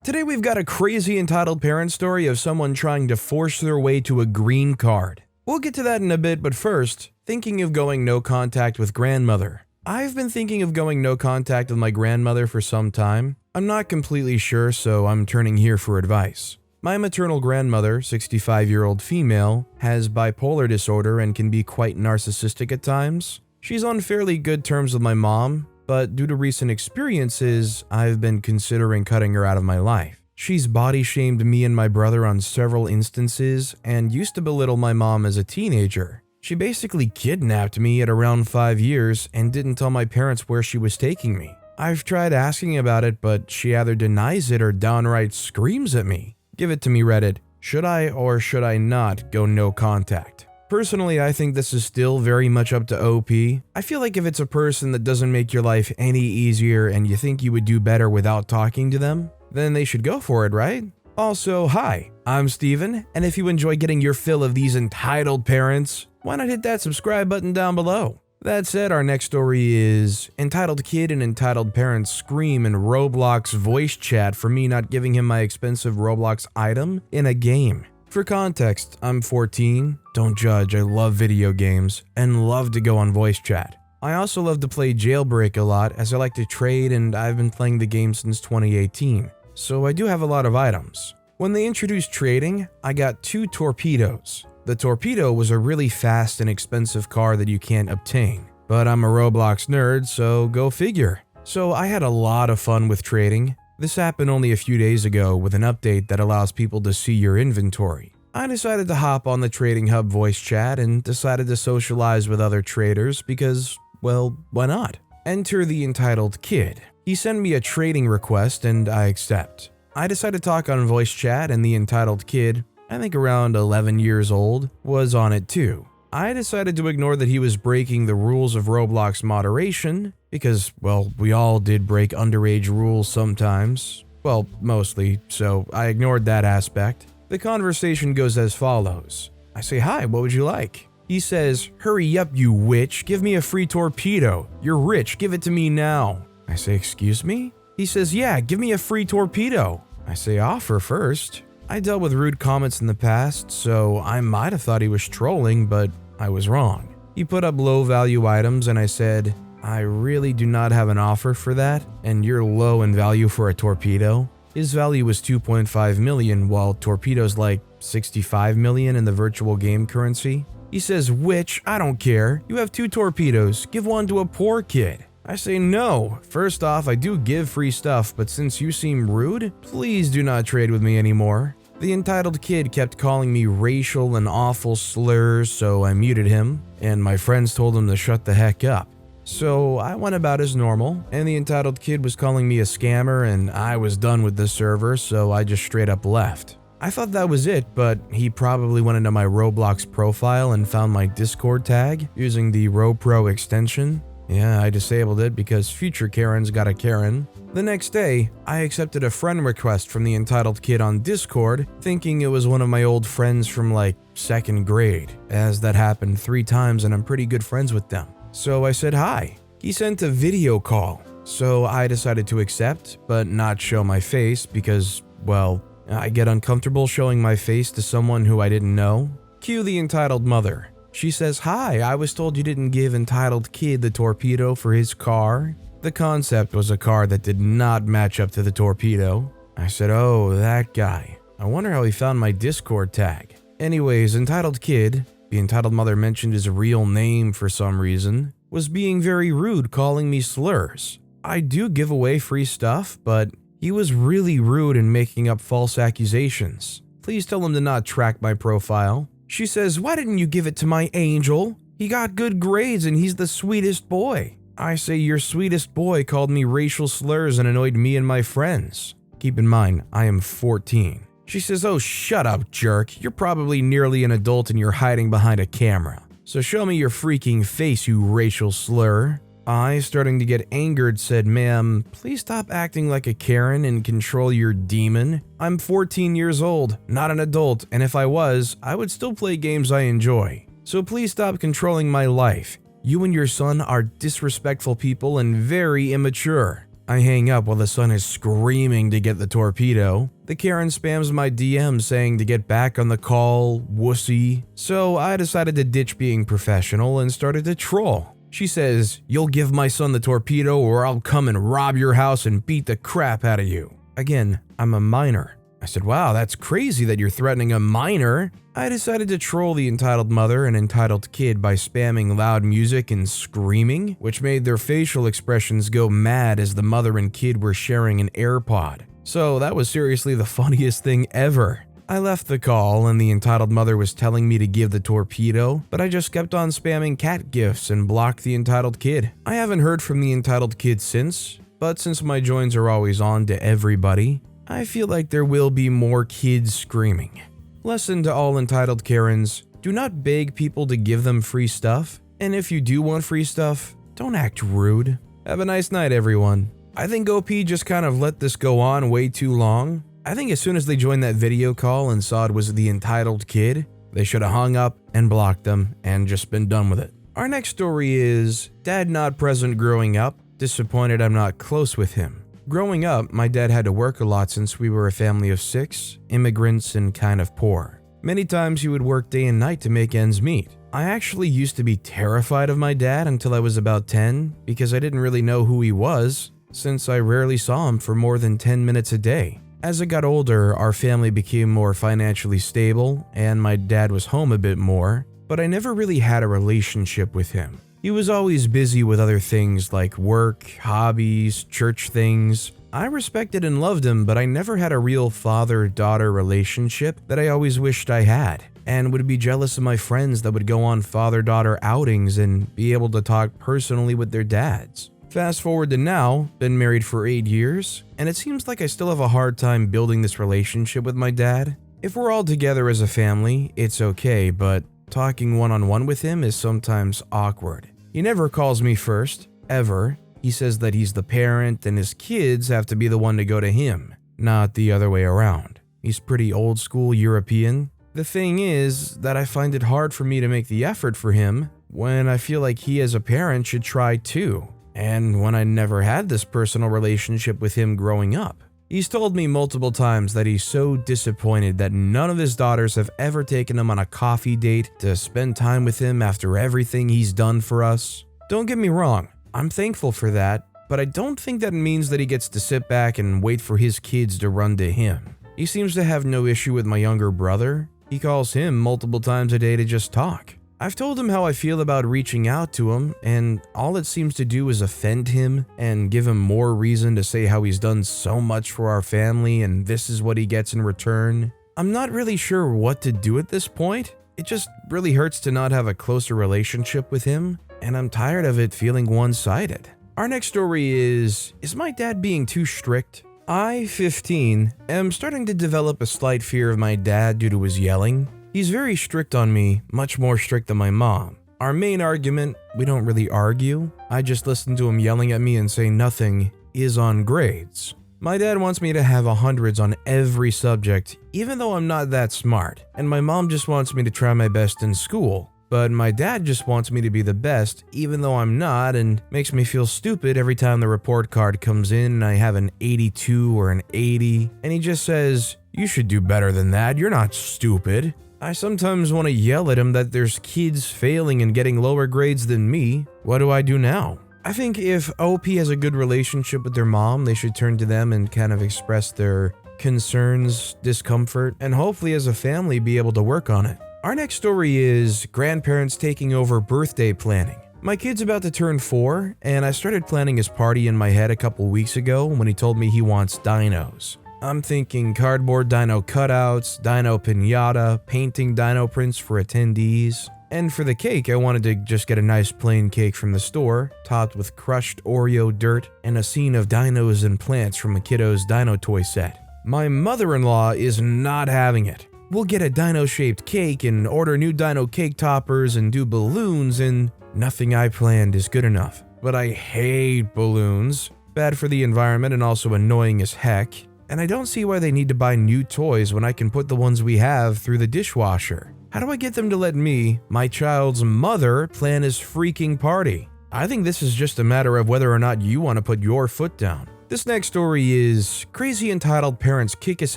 Today we've got a crazy entitled parent story of someone trying to force their way to a green card. We'll get to that in a bit, but first, thinking of going no contact with grandmother. I've been thinking of going no contact with my grandmother for some time. I'm not completely sure, so I'm turning here for advice. My maternal grandmother, 65-year-old female, has bipolar disorder and can be quite narcissistic at times. She's on fairly good terms with my mom, but due to recent experiences, I've been considering cutting her out of my life. She's body-shamed me and my brother on several instances and used to belittle my mom as a teenager. She basically kidnapped me at around 5 years and didn't tell my parents where she was taking me. I've tried asking about it, but she either denies it or downright screams at me. Give it to me, Reddit. Should I or should I not go no contact? Personally, I think this is still very much up to OP. I feel like if it's a person that doesn't make your life any easier and you think you would do better without talking to them, then they should go for it, right? Also, hi, I'm Steven, and if you enjoy getting your fill of these entitled parents, why not hit that subscribe button down below? That said, our next story is Entitled Kid and Entitled Parents Scream in Roblox voice chat for me not giving him my expensive Roblox item in a game. For context, I'm 14, don't judge, I love video games, and love to go on voice chat. I also love to play Jailbreak a lot as I like to trade and I've been playing the game since 2018, so I do have a lot of items. When they introduced trading, I got 2 torpedoes. The torpedo was a really fast and expensive car that you can't obtain, but I'm a Roblox nerd, so go figure. So I had a lot of fun with trading. This happened only a few days ago with an update that allows people to see your inventory. I decided to hop on the Trading Hub voice chat and decided to socialize with other traders because, well, why not? Enter the Entitled Kid. He sent me a trading request and I accept. I decided to talk on voice chat and the Entitled Kid, I think around 11 years old, was on it too. I decided to ignore that he was breaking the rules of Roblox moderation because, well, we all did break underage rules sometimes. Well, mostly, so I ignored that aspect. The conversation goes as follows. I say, hi, what would you like? He says, hurry up, you witch, give me a free torpedo. You're rich, give it to me now. I say, excuse me? He says, yeah, give me a free torpedo. I say, offer first. I dealt with rude comments in the past, so I might have thought he was trolling, but I was wrong. He put up low value items and I said, I really do not have an offer for that, and you're low in value for a torpedo. His value was 2.5 million, while torpedo's like 65 million in the virtual game currency. He says, which, I don't care. You have 2 torpedoes, give one to a poor kid. I say no. First off, I do give free stuff, but since you seem rude, please do not trade with me anymore. The Entitled Kid kept calling me racial and awful slurs, so I muted him, and my friends told him to shut the heck up. So I went about as normal, and the Entitled Kid was calling me a scammer, and I was done with the server, so I just straight up left. I thought that was it, but he probably went into my Roblox profile and found my Discord tag using the RoPro extension. Yeah, I disabled it because future Karens got a Karen. The next day, I accepted a friend request from the Entitled Kid on Discord, thinking it was one of my old friends from like 2nd grade, as that happened 3 times and I'm pretty good friends with them. So I said hi. He sent a video call, so I decided to accept, but not show my face because, well, I get uncomfortable showing my face to someone who I didn't know. Cue the entitled mother. She says, hi, I was told you didn't give Entitled Kid the torpedo for his car. The concept was a car that did not match up to the torpedo. I said, oh, that guy. I wonder how he found my Discord tag. Anyways, Entitled Kid, the entitled mother mentioned his real name for some reason, was being very rude, calling me slurs. I do give away free stuff, but he was really rude and making up false accusations. Please tell him to not track my profile. She says, why didn't you give it to my angel? He got good grades and he's the sweetest boy. I say your sweetest boy called me racial slurs and annoyed me and my friends. Keep in mind, I am 14. She says, oh, shut up, jerk. You're probably nearly an adult and you're hiding behind a camera. So show me your freaking face, you racial slur. I, starting to get angered, said, ma'am, please stop acting like a Karen and control your demon. I'm 14 years old, not an adult, and if I was, I would still play games I enjoy. So please stop controlling my life. You and your son are disrespectful people and very immature. I hang up while the son is screaming to get the torpedo. The Karen spams my DM saying to get back on the call, wussy. So I decided to ditch being professional and started to troll. She says, "You'll give my son the torpedo or I'll come and rob your house and beat the crap out of you." Again, I'm a minor. I said, "Wow, that's crazy that you're threatening a minor." I decided to troll the entitled mother and entitled kid by spamming loud music and screaming, which made their facial expressions go mad as the mother and kid were sharing an AirPod. So that was seriously the funniest thing ever. I left the call and the entitled mother was telling me to give the torpedo, but I just kept on spamming cat gifs and blocked the entitled kid. I haven't heard from the entitled kid since, but since my joins are always on to everybody, I feel like there will be more kids screaming. Lesson to all entitled Karens: do not beg people to give them free stuff, and if you do want free stuff, don't act rude. Have a nice night, everyone. I think OP just kind of let this go on way too long. I think as soon as they joined that video call and saw it was the entitled kid, they should have hung up and blocked them and just been done with it. Our next story is Dad not present growing up, disappointed I'm not close with him. Growing up, my dad had to work a lot since we were a family of 6, immigrants and kind of poor. Many times he would work day and night to make ends meet. I actually used to be terrified of my dad until I was about 10 because I didn't really know who he was, since I rarely saw him for more than 10 minutes a day. As I got older, our family became more financially stable and my dad was home a bit more, but I never really had a relationship with him. He was always busy with other things like work, hobbies, church things. I respected and loved him, but I never had a real father-daughter relationship that I always wished I had, and would be jealous of my friends that would go on father-daughter outings and be able to talk personally with their dads. Fast forward to now, been married for 8 years, and it seems like I still have a hard time building this relationship with my dad. If we're all together as a family, it's okay, but talking one-on-one with him is sometimes awkward. He never calls me first, ever. He says that he's the parent and his kids have to be the one to go to him, not the other way around. He's pretty old school European. The thing is that I find it hard for me to make the effort for him when I feel like he as a parent should try too, and when I never had this personal relationship with him growing up. He's told me multiple times that he's so disappointed that none of his daughters have ever taken him on a coffee date to spend time with him after everything he's done for us. Don't get me wrong, I'm thankful for that, but I don't think that means that he gets to sit back and wait for his kids to run to him. He seems to have no issue with my younger brother. He calls him multiple times a day to just talk. I've told him how I feel about reaching out to him, and all it seems to do is offend him and give him more reason to say how he's done so much for our family and this is what he gets in return. I'm not really sure what to do at this point. It just really hurts to not have a closer relationship with him, and I'm tired of it feeling one-sided. Our next story is my dad being too strict? I, 15, am starting to develop a slight fear of my dad due to his yelling. He's very strict on me, much more strict than my mom. Our main argument, we don't really argue. I just listen to him yelling at me and say nothing, is on grades. My dad wants me to have 100s on every subject, even though I'm not that smart. And my mom just wants me to try my best in school. But my dad just wants me to be the best, even though I'm not, and makes me feel stupid every time the report card comes in and I have an 82 or an 80. And he just says, "You should do better than that, you're not stupid." I sometimes want to yell at him that there's kids failing and getting lower grades than me. What do I do now? I think if OP has a good relationship with their mom, they should turn to them and kind of express their concerns, discomfort, and hopefully as a family be able to work on it. Our next story is grandparents taking over birthday planning. My kid's about to turn 4, and I started planning his party in my head a couple weeks ago when he told me he wants dinos. I'm thinking cardboard dino cutouts, dino piñata, painting dino prints for attendees. And for the cake, I wanted to just get a nice plain cake from the store, topped with crushed Oreo dirt and a scene of dinos and plants from a kiddo's dino toy set. My mother-in-law is not having it. We'll get a dino-shaped cake and order new dino cake toppers and do balloons, and nothing I planned is good enough. But I hate balloons. Bad for the environment and also annoying as heck. And I don't see why they need to buy new toys when I can put the ones we have through the dishwasher. How do I get them to let me, my child's mother, plan his freaking party? I think this is just a matter of whether or not you want to put your foot down. This next story is crazy entitled parents kick us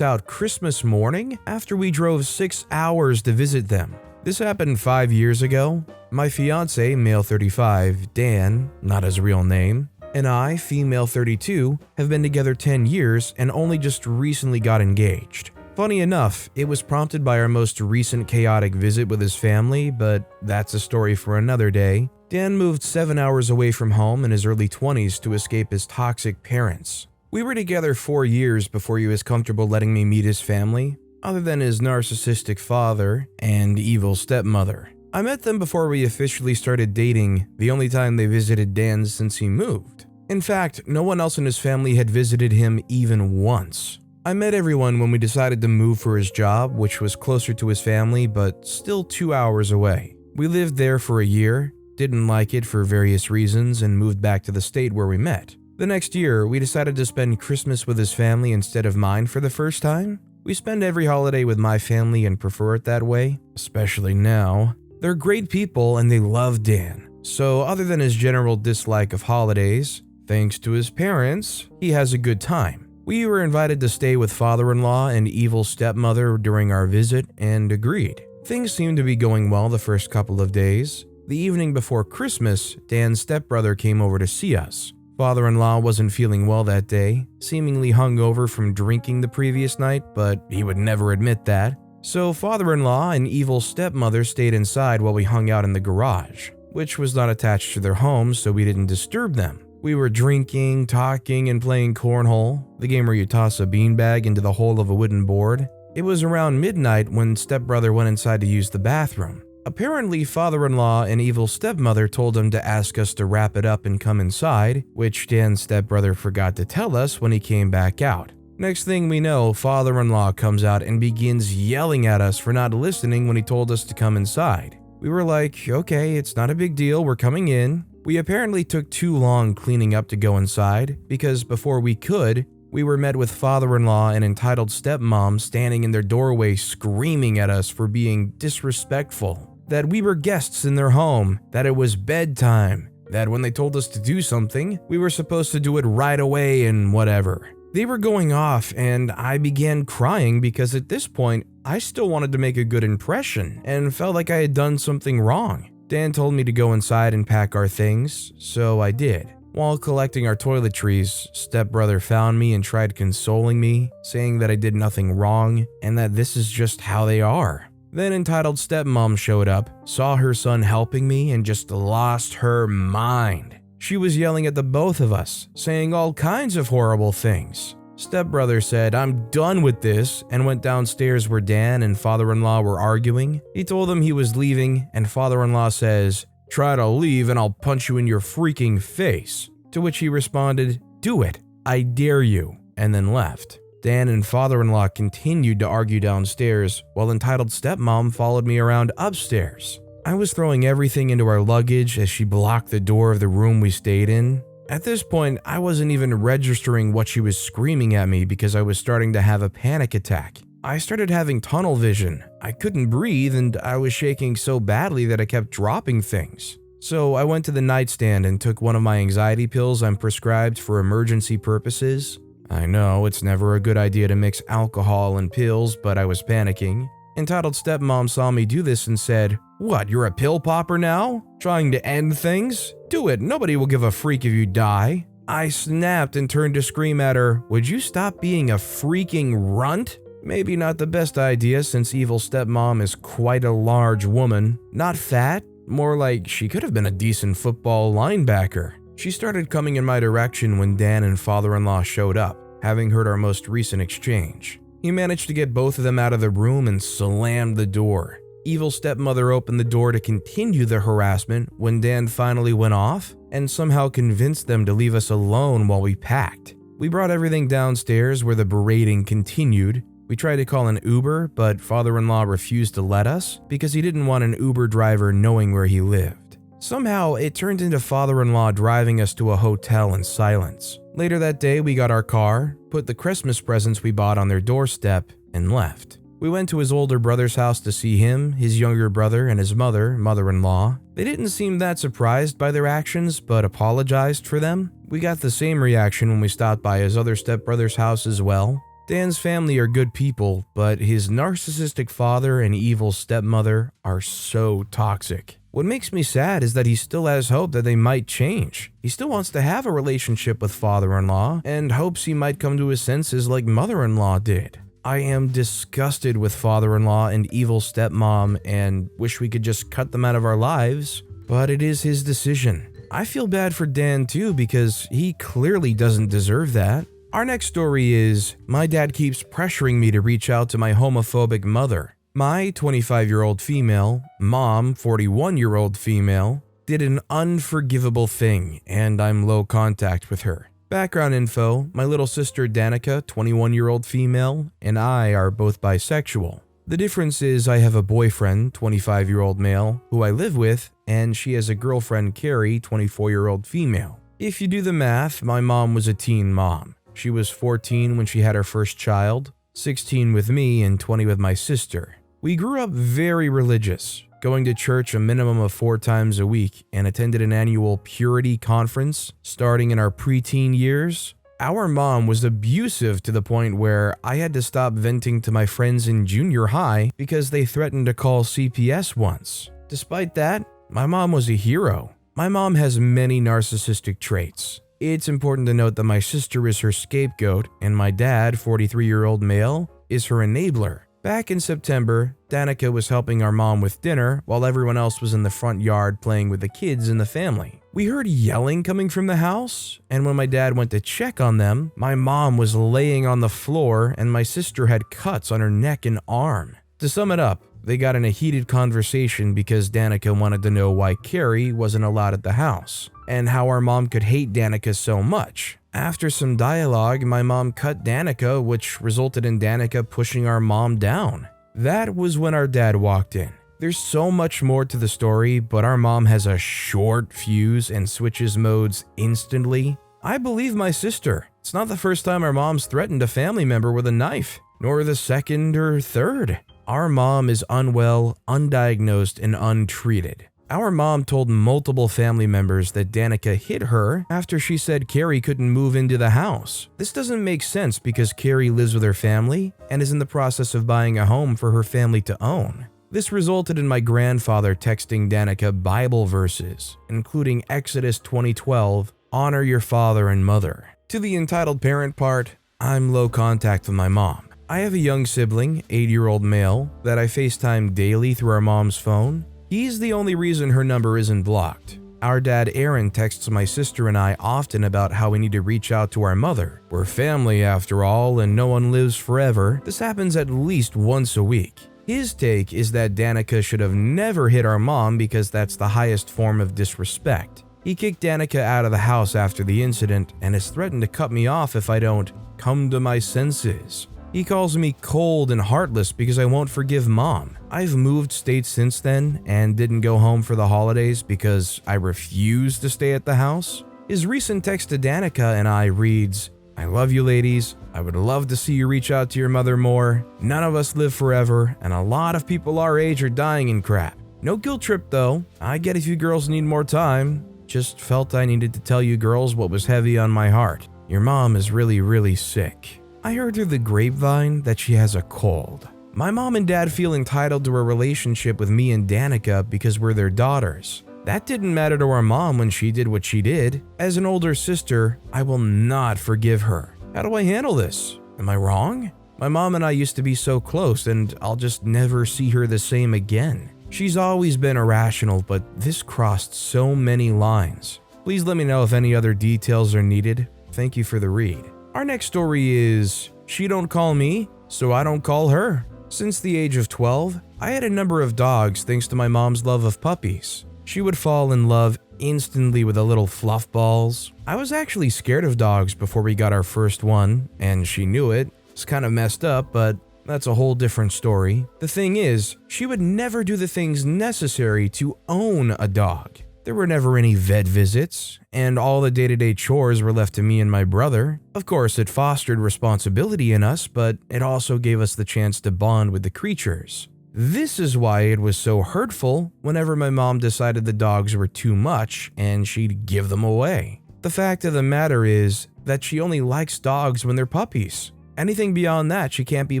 out Christmas morning after we drove 6 hours to visit them. This happened 5 years ago. My fiance, male 35, Dan, not his real name, and I, female 32, have been together 10 years and only just recently got engaged. Funny enough, it was prompted by our most recent chaotic visit with his family, but that's a story for another day. Dan moved 7 hours away from home in his early 20s to escape his toxic parents. We were together 4 years before he was comfortable letting me meet his family, other than his narcissistic father and evil stepmother. I met them before we officially started dating, the only time they visited Dan since he moved. In fact, no one else in his family had visited him even once. I met everyone when we decided to move for his job, which was closer to his family but still 2 hours away. We lived there for a year, didn't like it for various reasons, and moved back to the state where we met. The next year, we decided to spend Christmas with his family instead of mine for the first time. We spend every holiday with my family and prefer it that way, especially now. They're great people and they love Dan, so other than his general dislike of holidays, thanks to his parents, he has a good time. We were invited to stay with father-in-law and evil stepmother during our visit and agreed. Things seemed to be going well the first couple of days. The evening before Christmas, Dan's stepbrother came over to see us. Father-in-law wasn't feeling well that day, seemingly hungover from drinking the previous night, but he would never admit that. So father-in-law and evil stepmother stayed inside while we hung out in the garage, which was not attached to their home, so we didn't disturb them. We were drinking, talking, and playing cornhole, the game where you toss a beanbag into the hole of a wooden board. It was around midnight when stepbrother went inside to use the bathroom. Apparently, father-in-law and evil stepmother told him to ask us to wrap it up and come inside, which Dan's stepbrother forgot to tell us when he came back out. Next thing we know, father-in-law comes out and begins yelling at us for not listening when he told us to come inside. We were like, okay, it's not a big deal, we're coming in. We apparently took too long cleaning up to go inside, because before we could, we were met with father-in-law and entitled stepmom standing in their doorway screaming at us for being disrespectful, that we were guests in their home, that it was bedtime, that when they told us to do something, we were supposed to do it right away and whatever. They were going off and I began crying because at this point, I still wanted to make a good impression and felt like I had done something wrong. Dan told me to go inside and pack our things, so I did. While collecting our toiletries, stepbrother found me and tried consoling me, saying that I did nothing wrong and that this is just how they are. Then entitled stepmom showed up, saw her son helping me, and just lost her mind. She was yelling at the both of us, saying all kinds of horrible things. Stepbrother said, "I'm done with this," and went downstairs where Dan and father-in-law were arguing. He told them he was leaving, and father-in-law says, "Try to leave and I'll punch you in your freaking face." To which he responded, "Do it, I dare you," and then left. Dan and father-in-law continued to argue downstairs, while entitled stepmom followed me around upstairs. I was throwing everything into our luggage as she blocked the door of the room we stayed in. At this point, I wasn't even registering what she was screaming at me because I was starting to have a panic attack. I started having tunnel vision. I couldn't breathe and I was shaking so badly that I kept dropping things. So I went to the nightstand and took one of my anxiety pills I'm prescribed for emergency purposes. I know it's never a good idea to mix alcohol and pills, but I was panicking. Entitled stepmom saw me do this and said, "What, you're a pill popper now? Trying to end things? Do it, nobody will give a freak if you die." I snapped and turned to scream at her, "Would you stop being a freaking runt?" Maybe not the best idea since evil stepmom is quite a large woman. Not fat, more like she could have been a decent football linebacker. She started coming in my direction when Dan and father-in-law showed up, having heard our most recent exchange. He managed to get both of them out of the room and slammed the door. Evil stepmother opened the door to continue the harassment when Dan finally went off and somehow convinced them to leave us alone while we packed. We brought everything downstairs where the berating continued. We tried to call an Uber, but father-in-law refused to let us because he didn't want an Uber driver knowing where he lived. Somehow, it turned into father-in-law driving us to a hotel in silence. Later that day, we got our car, put the Christmas presents we bought on their doorstep, and left. We went to his older brother's house to see him, his younger brother, and his mother-in-law. They didn't seem that surprised by their actions, but apologized for them. We got the same reaction when we stopped by his other stepbrother's house as well. Dan's family are good people, but his narcissistic father and evil stepmother are so toxic. What makes me sad is that he still has hope that they might change. He still wants to have a relationship with father-in-law and hopes he might come to his senses like mother-in-law did. I am disgusted with father-in-law and evil stepmom and wish we could just cut them out of our lives, but it is his decision. I feel bad for Dan too because he clearly doesn't deserve that. Our next story is, my dad keeps pressuring me to reach out to my homophobic mother. My 25-year-old female, mom, 41-year-old female, did an unforgivable thing and I'm low contact with her. Background info, my little sister Danica, 21-year-old female, and I are both bisexual. The difference is I have a boyfriend, 25-year-old male, who I live with, and she has a girlfriend, Carrie, 24-year-old female. If you do the math, my mom was a teen mom. She was 14 when she had her first child, 16 with me, and 20 with my sister. We grew up very religious, going to church a minimum of 4 times a week, and attended an annual purity conference starting in our preteen years. Our mom was abusive to the point where I had to stop venting to my friends in junior high because they threatened to call CPS once. Despite that, my mom was a hero. My mom has many narcissistic traits. It's important to note that my sister is her scapegoat and my dad, 43-year-old male, is her enabler. Back in September, Danica was helping our mom with dinner while everyone else was in the front yard playing with the kids in the family. We heard yelling coming from the house, and when my dad went to check on them, my mom was laying on the floor and my sister had cuts on her neck and arm. To sum it up, they got in a heated conversation because Danica wanted to know why Carrie wasn't allowed at the house, and how our mom could hate Danica so much. After some dialogue, my mom cut Danica, which resulted in Danica pushing our mom down. That was when our dad walked in. There's so much more to the story, but our mom has a short fuse and switches modes instantly. I believe my sister. It's not the first time our mom's threatened a family member with a knife, nor the second or third. Our mom is unwell, undiagnosed, and untreated. Our mom told multiple family members that Danica hit her after she said Carrie couldn't move into the house. This doesn't make sense because Carrie lives with her family and is in the process of buying a home for her family to own. This resulted in my grandfather texting Danica Bible verses, including Exodus 20:12, honor your father and mother. To the entitled parent part, I'm low contact with my mom. I have a young sibling, 8-year-old male, that I FaceTime daily through our mom's phone. He's the only reason her number isn't blocked. Our dad Aaron texts my sister and I often about how we need to reach out to our mother. We're family after all and no one lives forever. This happens at least once a week. His take is that Danica should have never hit our mom because that's the highest form of disrespect. He kicked Danica out of the house after the incident and has threatened to cut me off if I don't come to my senses. He calls me cold and heartless because I won't forgive mom. I've moved states since then and didn't go home for the holidays because I refuse to stay at the house. His recent text to Danica and I reads, I love you ladies. I would love to see you reach out to your mother more. None of us live forever and a lot of people our age are dying and crap. No guilt trip though. I get if you girls need more time. Just felt I needed to tell you girls what was heavy on my heart. Your mom is really sick. I heard through the grapevine that she has a cold. My mom and dad feel entitled to a relationship with me and Danica because we're their daughters. That didn't matter to our mom when she did what she did. As an older sister, I will not forgive her. How do I handle this? Am I wrong? My mom and I used to be so close and I'll just never see her the same again. She's always been irrational, but this crossed so many lines. Please let me know if any other details are needed. Thank you for the read. Our next story is, she don't call me, so I don't call her. Since the age of 12, I had a number of dogs thanks to my mom's love of puppies. She would fall in love instantly with the little fluff balls. I was actually scared of dogs before we got our first one, and she knew it. It's kind of messed up, but that's a whole different story. The thing is, she would never do the things necessary to own a dog. There were never any vet visits, and all the day-to-day chores were left to me and my brother. Of course, it fostered responsibility in us, but it also gave us the chance to bond with the creatures. This is why it was so hurtful whenever my mom decided the dogs were too much and she'd give them away. The fact of the matter is that she only likes dogs when they're puppies. Anything beyond that, she can't be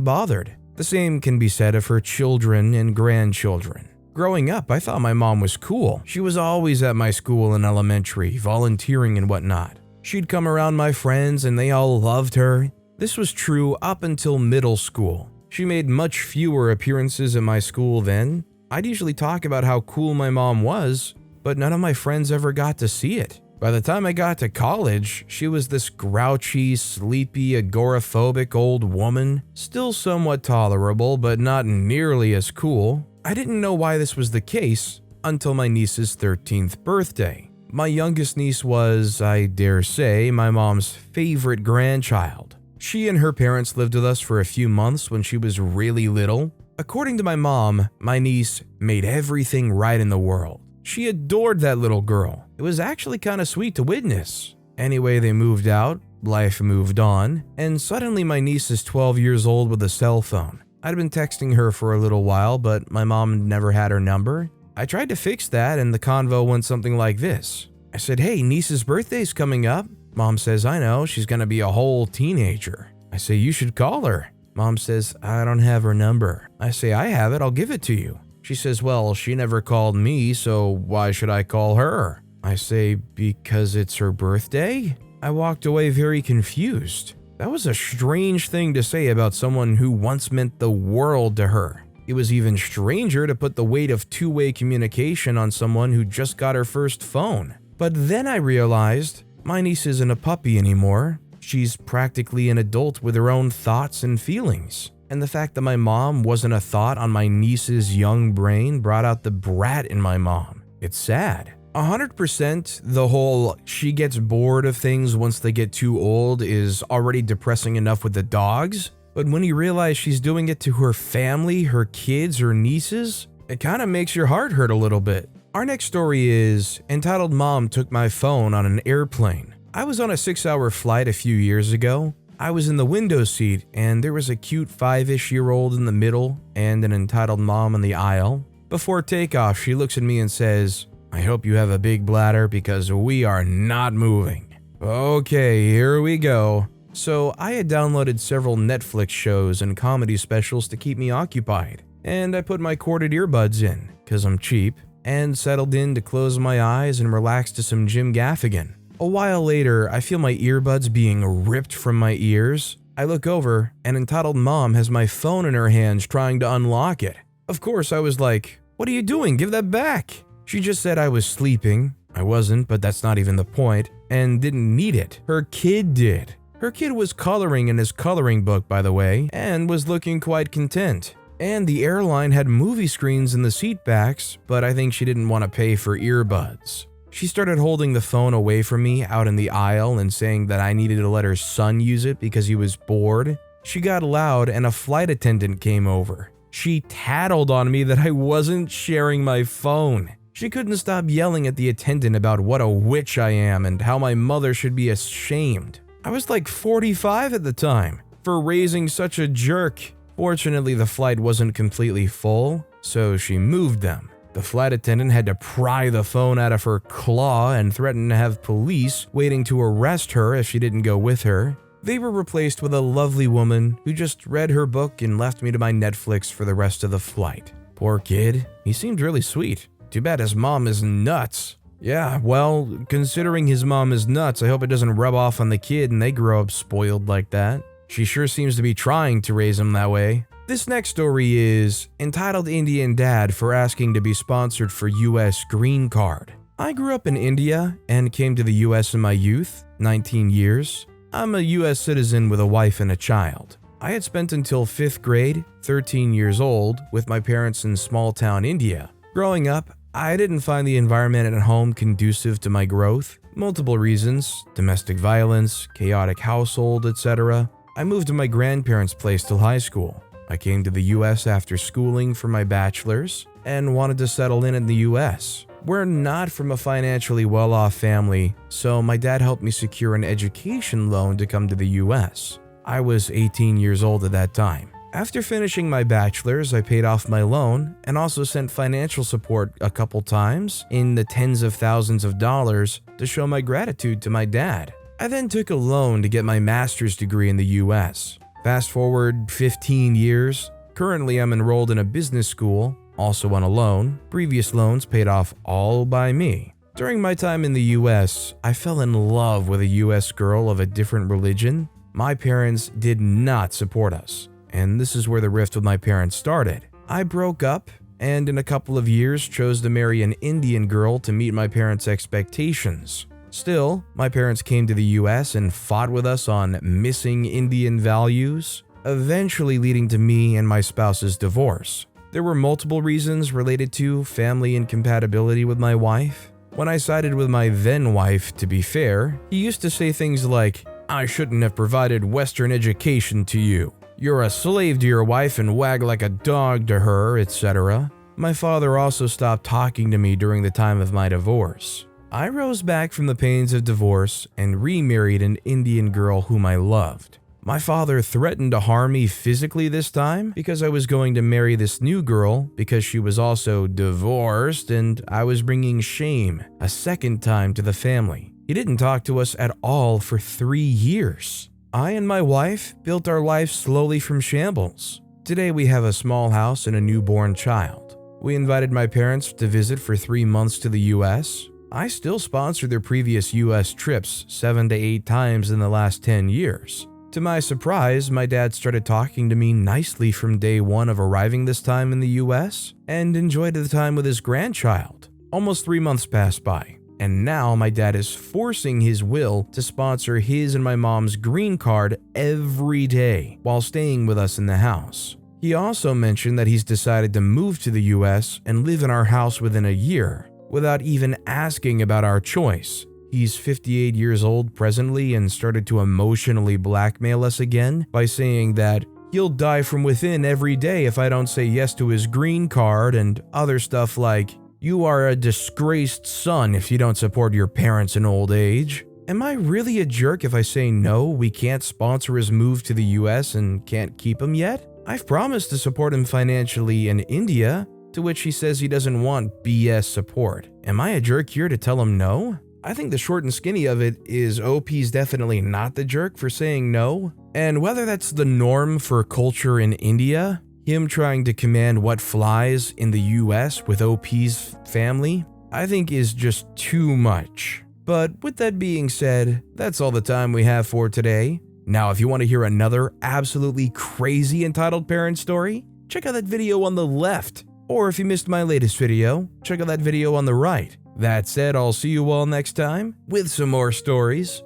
bothered. The same can be said of her children and grandchildren. Growing up, I thought my mom was cool. She was always at my school in elementary, volunteering and whatnot. She'd come around my friends and they all loved her. This was true up until middle school. She made much fewer appearances at my school then. I'd usually talk about how cool my mom was, but none of my friends ever got to see it. By the time I got to college, she was this grouchy, sleepy, agoraphobic old woman, still somewhat tolerable, but not nearly as cool. I didn't know why this was the case until my niece's 13th birthday. My youngest niece was, I dare say, my mom's favorite grandchild. She and her parents lived with us for a few months when she was really little. According to my mom, my niece made everything right in the world. She adored that little girl. It was actually kind of sweet to witness. Anyway, they moved out, life moved on, and suddenly my niece is 12 years old with a cell phone. I'd been texting her for a little while, but my mom never had her number. I tried to fix that, and the convo went something like this. I said, "Hey, niece's birthday's coming up." Mom says, "I know, she's gonna be a whole teenager." I say, "You should call her." Mom says, "I don't have her number." I say, "I have it, I'll give it to you." She says, "Well, she never called me, so why should I call her?" I say, "Because it's her birthday?" I walked away very confused. That was a strange thing to say about someone who once meant the world to her. It was even stranger to put the weight of two-way communication on someone who just got her first phone. But then I realized my niece isn't a puppy anymore. She's practically an adult with her own thoughts and feelings. And the fact that my mom wasn't a thought on my niece's young brain brought out the brat in my mom. It's sad. 100% the whole she gets bored of things once they get too old is already depressing enough with the dogs. But when you realize she's doing it to her family, her kids, her nieces, it kind of makes your heart hurt a little bit. Our next story is entitled "Mom Took My Phone on an Airplane." I was on a 6-hour flight a few years ago. I was in the window seat and there was a cute 5-ish-year-old in the middle and an entitled mom in the aisle. Before takeoff, she looks at me and says, "I hope you have a big bladder because we are not moving." Okay, here we go. So I had downloaded several Netflix shows and comedy specials to keep me occupied, and I put my corded earbuds in, cause I'm cheap, and settled in to close my eyes and relax to some Jim Gaffigan. A while later, I feel my earbuds being ripped from my ears. I look over, and entitled mom has my phone in her hands trying to unlock it. Of course, I was like, "What are you doing? Give that back." She just said I was sleeping. I wasn't, but that's not even the point, and didn't need it. Her kid did. Her kid was coloring in his coloring book, by the way, and was looking quite content. And the airline had movie screens in the seat backs, but I think she didn't want to pay for earbuds. She started holding the phone away from me out in the aisle and saying that I needed to let her son use it because he was bored. She got loud and a flight attendant came over. She tattled on me that I wasn't sharing my phone. She couldn't stop yelling at the attendant about what a witch I am and how my mother should be ashamed. I was like 45 at the time for raising such a jerk. Fortunately, the flight wasn't completely full, so she moved them. The flight attendant had to pry the phone out of her claw and threaten to have police waiting to arrest her if she didn't go with her. They were replaced with a lovely woman who just read her book and left me to my Netflix for the rest of the flight. Poor kid, he seemed really sweet. Too bad his mom is nuts. Yeah, well, considering his mom is nuts, I hope it doesn't rub off on the kid and they grow up spoiled like that. She sure seems to be trying to raise him that way. This next story is entitled "Indian Dad for Asking to be Sponsored for US Green Card." I grew up in India and came to the US in my youth, 19 years. I'm a US citizen with a wife and a child. I had spent until 5th grade, 13 years old, with my parents in small-town India. Growing up, I didn't find the environment at home conducive to my growth. Multiple reasons: domestic violence, chaotic household, etc. I moved to my grandparents' place till high school. I came to the US after schooling for my bachelor's and wanted to settle in the US. We're not from a financially well-off family, so my dad helped me secure an education loan to come to the US. I was 18 years old at that time. After finishing my bachelor's, I paid off my loan and also sent financial support a couple times in the tens of thousands of dollars to show my gratitude to my dad. I then took a loan to get my master's degree in the US. Fast forward 15 years, currently I'm enrolled in a business school, also on a loan, previous loans paid off all by me. During my time in the US, I fell in love with a US girl of a different religion. My parents did not support us, and this is where the rift with my parents started. I broke up and in a couple of years chose to marry an Indian girl to meet my parents' expectations. Still, my parents came to the US and fought with us on missing Indian values, eventually leading to me and my spouse's divorce. There were multiple reasons related to family incompatibility with my wife. When I sided with my then wife, to be fair, he used to say things like, "I shouldn't have provided Western education to you. You're a slave to your wife and wag like a dog to her," etc. My father also stopped talking to me during the time of my divorce. I rose back from the pains of divorce and remarried an Indian girl whom I loved. My father threatened to harm me physically this time because I was going to marry this new girl because she was also divorced and I was bringing shame a second time to the family. He didn't talk to us at all for 3 years. I and my wife built our life slowly from shambles. Today we have a small house and a newborn child. We invited my parents to visit for 3 months to the US. I still sponsor their previous US trips 7 to 8 times in the last 10 years. To my surprise, my dad started talking to me nicely from day one of arriving this time in the US and enjoyed the time with his grandchild. Almost 3 months passed by, and now my dad is forcing his will to sponsor his and my mom's green card every day while staying with us in the house. He also mentioned that he's decided to move to the US and live in our house within a year, without even asking about our choice. He's 58 years old presently and started to emotionally blackmail us again by saying that he'll die from within every day if I don't say yes to his green card and other stuff like, "You are a disgraced son if you don't support your parents in old age." Am I really a jerk if I say no, we can't sponsor his move to the US and can't keep him yet? I've promised to support him financially in India, to which he says he doesn't want BS support. Am I a jerk here to tell him no? I think the short and skinny of it is OP's definitely not the jerk for saying no. And whether that's the norm for culture in India, him trying to command what flies in the US with OP's family, I think is just too much. But with that being said, that's all the time we have for today. Now, if you want to hear another absolutely crazy entitled parent story, check out that video on the left. Or if you missed my latest video, check out that video on the right. That said, I'll see you all next time with some more stories.